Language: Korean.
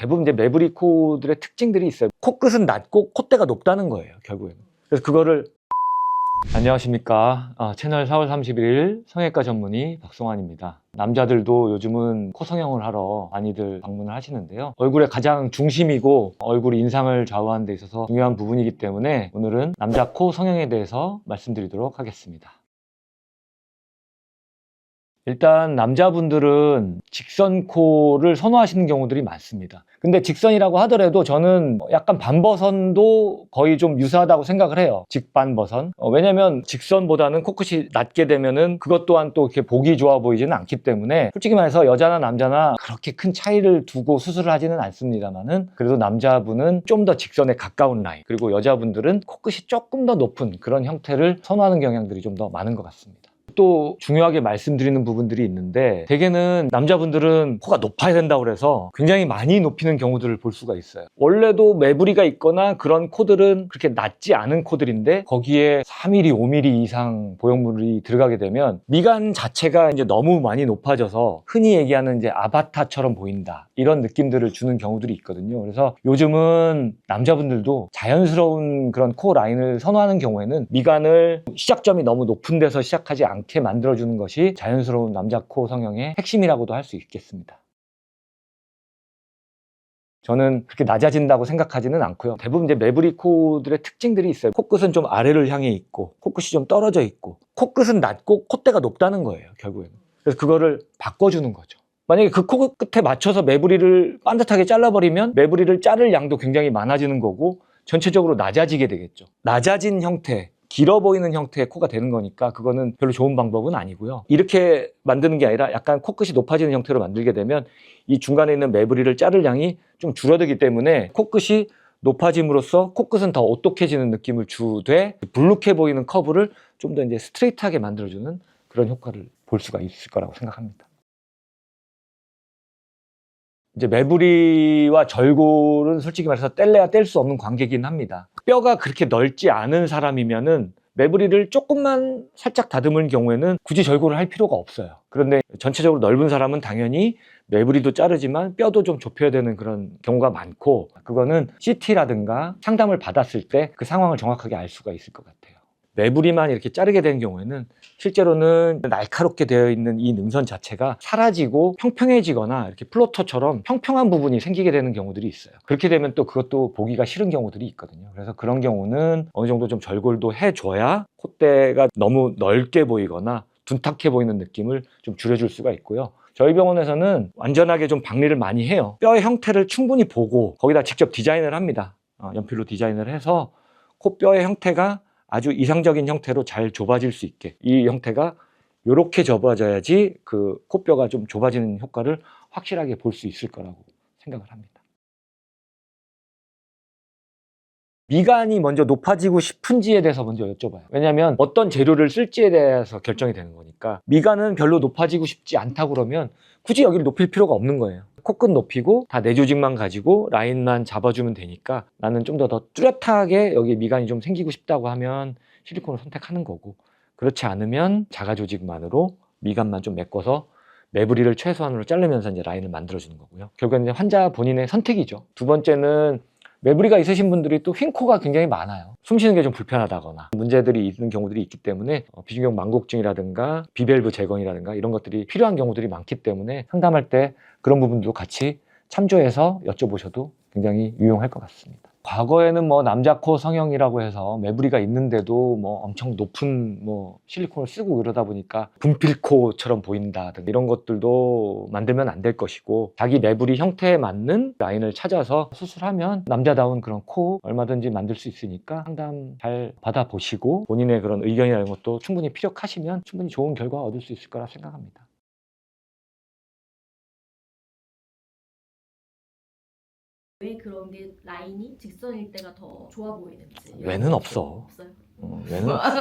대부분 이제 매부리 코들의 특징들이 있어요. 코끝은 낮고 콧대가 높다는 거예요, 결국에는. 그래서 그거를 안녕하십니까. 채널 4월 31일 성형외과 전문의 박성환입니다. 남자들도 요즘은 코 성형을 하러 많이들 방문을 하시는데요. 얼굴의 가장 중심이고 얼굴 인상을 좌우하는 데 있어서 중요한 부분이기 때문에 오늘은 남자 코 성형에 대해서 말씀드리도록 하겠습니다. 일단 남자분들은 직선 코를 선호하시는 경우들이 많습니다. 근데 직선이라고 하더라도 저는 약간 반버선도 거의 좀 유사하다고 생각을 해요. 직반버선. 왜냐면 직선보다는 코끝이 낮게 되면은 그것 또한 또 이렇게 보기 좋아 보이지는 않기 때문에 솔직히 말해서 여자나 남자나 그렇게 큰 차이를 두고 수술을 하지는 않습니다만은 그래도 남자분은 좀 더 직선에 가까운 라인, 그리고 여자분들은 코끝이 조금 더 높은 그런 형태를 선호하는 경향들이 좀 더 많은 것 같습니다. 또 중요하게 말씀드리는 부분들이 있는데, 대개는 남자분들은 코가 높아야 된다고 해서 굉장히 많이 높이는 경우들을 볼 수가 있어요. 원래도 매부리가 있거나 그런 코들은 그렇게 낮지 않은 코들인데 거기에 4mm, 5mm 이상 보형물이 들어가게 되면 미간 자체가 이제 너무 많이 높아져서 흔히 얘기하는 이제 아바타처럼 보인다, 이런 느낌들을 주는 경우들이 있거든요. 그래서 요즘은 남자분들도 자연스러운 그런 코 라인을 선호하는 경우에는 미간을 시작점이 너무 높은 데서 시작하지 않게 만들어주는 것이 자연스러운 남자 코 성형의 핵심이라고도 할 수 있겠습니다. 저는 그렇게 낮아진다고 생각하지는 않고요. 대부분 이제 매부리 코들의 특징들이 있어요. 코끝은 좀 아래를 향해 있고 코끝이 좀 떨어져 있고 코끝은 낮고 콧대가 높다는 거예요, 결국에는. 그래서 그거를 바꿔주는 거죠. 만약에 그 코끝에 맞춰서 매부리를 반듯하게 잘라버리면 매부리를 자를 양도 굉장히 많아지는 거고 전체적으로 낮아지게 되겠죠. 낮아진 형태, 길어 보이는 형태의 코가 되는 거니까 그거는 별로 좋은 방법은 아니고요. 이렇게 만드는 게 아니라 약간 코끝이 높아지는 형태로 만들게 되면 이 중간에 있는 매부리를 자를 양이 좀 줄어들기 때문에 코끝이 높아짐으로써 코끝은 더 오똑해지는 느낌을 주되 불룩해 보이는 커브를 좀 더 이제 스트레이트하게 만들어주는 그런 효과를 볼 수가 있을 거라고 생각합니다. 이제 매부리와 절골은 솔직히 말해서 뗄래야 뗄 수 없는 관계긴 합니다. 뼈가 그렇게 넓지 않은 사람이면은 매부리를 조금만 살짝 다듬은 경우에는 굳이 절골을 할 필요가 없어요. 그런데 전체적으로 넓은 사람은 당연히 매부리도 자르지만 뼈도 좀 좁혀야 되는 그런 경우가 많고, 그거는 CT라든가 상담을 받았을 때 그 상황을 정확하게 알 수가 있을 것 같아요. 매부리만 이렇게 자르게 된 경우에는 실제로는 날카롭게 되어 있는 이 능선 자체가 사라지고 평평해지거나 이렇게 플로터처럼 평평한 부분이 생기게 되는 경우들이 있어요. 그렇게 되면 또 그것도 보기가 싫은 경우들이 있거든요. 그래서 그런 경우는 어느 정도 좀 절골도 해줘야 콧대가 너무 넓게 보이거나 둔탁해 보이는 느낌을 좀 줄여줄 수가 있고요. 저희 병원에서는 완전하게 좀 박리를 많이 해요. 뼈의 형태를 충분히 보고 거기다 직접 디자인을 합니다. 연필로 디자인을 해서 코뼈의 형태가 아주 이상적인 형태로 잘 좁아질 수 있게, 이 형태가 이렇게 좁아져야지 그 코뼈가 좀 좁아지는 효과를 확실하게 볼 수 있을 거라고 생각을 합니다. 미간이 먼저 높아지고 싶은지에 대해서 먼저 여쭤봐요. 왜냐하면 어떤 재료를 쓸지에 대해서 결정이 되는 거니까. 미간은 별로 높아지고 싶지 않다 그러면 굳이 여기를 높일 필요가 없는 거예요. 코끝 높이고 다 내 조직만 가지고 라인만 잡아주면 되니까 나는 좀 더 뚜렷하게 여기 미간이 좀 생기고 싶다고 하면 실리콘을 선택하는 거고, 그렇지 않으면 자가 조직만으로 미간만 좀 메꿔서 매부리를 최소한으로 자르면서 이제 라인을 만들어주는 거고요. 결국엔 이제 환자 본인의 선택이죠. 두 번째는 매부리가 있으신 분들이 또 휜 코가 굉장히 많아요. 숨 쉬는 게 좀 불편하다거나 문제들이 있는 경우들이 있기 때문에 비중격 망곡증이라든가 비밸브 재건이라든가 이런 것들이 필요한 경우들이 많기 때문에 상담할 때 그런 부분도 같이 참조해서 여쭤보셔도 굉장히 유용할 것 같습니다. 과거에는 뭐 남자 코 성형이라고 해서 매부리가 있는데도 뭐 엄청 높은 뭐 실리콘을 쓰고 이러다 보니까 분필코처럼 보인다 등 이런 것들도 만들면 안 될 것이고, 자기 매부리 형태에 맞는 라인을 찾아서 수술하면 남자다운 그런 코 얼마든지 만들 수 있으니까 상담 잘 받아보시고 본인의 그런 의견이나 이런 것도 충분히 피력하시면 충분히 좋은 결과 얻을 수 있을 거라 생각합니다. 왜 그런 게 라인이 직선일 때가 더 좋아 보이는지. 왜는 없어. 없어요? 왜는 없어.